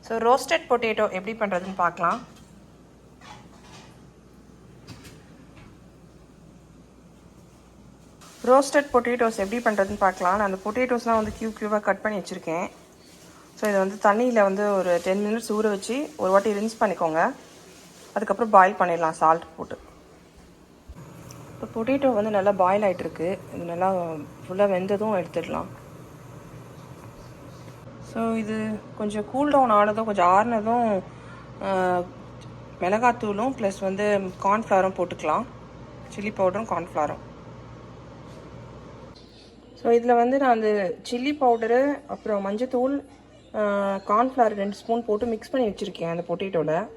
So roasted potato எப்படி பண்ணுறதுன்னு பார்க்கலாம். ரோஸ்டட் பொட்டேட்டோஸ் எப்படி பண்ணுறதுன்னு பார்க்கலாம். நான் அந்த பொட்டேட்டோஸ்லாம் வந்து க்யூபாக கட் பண்ணி வச்சுருக்கேன். ஸோ இதை வந்து தண்ணியில் வந்து ஒரு 10 மினிட்ஸ் ஊற வச்சு ஒரு வாட்டி ரின்ஸ் பண்ணிக்கோங்க. அதுக்கப்புறம் பாயில் பண்ணிடலாம் சால்ட் போட்டு. இப்போ பொட்டேட்டோ வந்து நல்லா பாயில் ஆகிட்டுருக்கு. இது நல்லா ஃபுல்லாக வெந்ததும் எடுத்துடலாம். ஸோ இது கொஞ்சம் கூல் டவுன் ஆனதும் கொஞ்சம் ஆறுனதும் மிளகாத்தூளும் ப்ளஸ் வந்து கார்ன்ஃப்ளவரும் போட்டுக்கலாம். சில்லி பவுடரும் கார்ன்ஃப்ளவரும். ஸோ இதில் வந்து நான் அந்த சில்லி பவுடரு அப்புறம் மஞ்சத்தூள் கார்ன்ஃப்ளவர் 2 ஸ்பூன் போட்டு மிக்ஸ் பண்ணி வச்சுருக்கேன் அந்த பொட்டேட்டோவில்.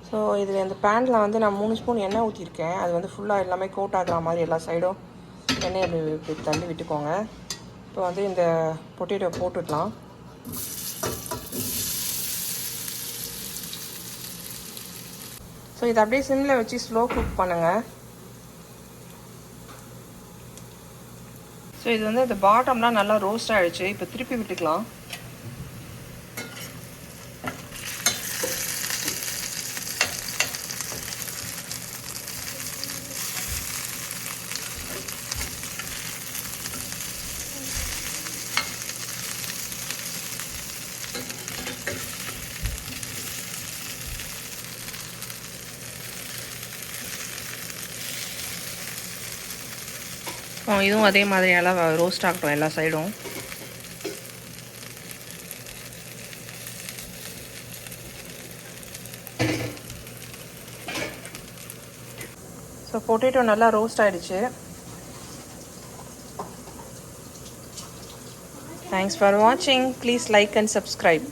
ஸோ இதில் அந்த பேனில் வந்து நான் 3 ஸ்பூன் எண்ணெய் ஊற்றிருக்கேன். அது வந்து ஃபுல்லாக எல்லாமே கோட் ஆகிற மாதிரி எல்லா சைடும் எண்ணெய் அப்படி தள்ளி விட்டுக்கோங்க. இப்போ வந்து இந்த பொட்டேட்டோ போட்டுக்கலாம். ஸோ இதை அப்படியே சிம்மில் வச்சு ஸ்லோ குக் பண்ணுங்கள். ஸோ இது வந்து இந்த பாட்டம்லாம் நல்லா ரோஸ்ட் ஆகிடுச்சு. இப்போ திருப்பி விட்டுக்கலாம். இதுவும் அதே மாதிரி எல்லாம் ரோஸ்ட் ஆகட்டும் எல்லா சைடும். ஸோ பொட்டேட்டோ நல்லா ரோஸ்ட் ஆகிடுச்சு. தேங்க்ஸ் ஃபார் வாட்சிங். Please like and subscribe.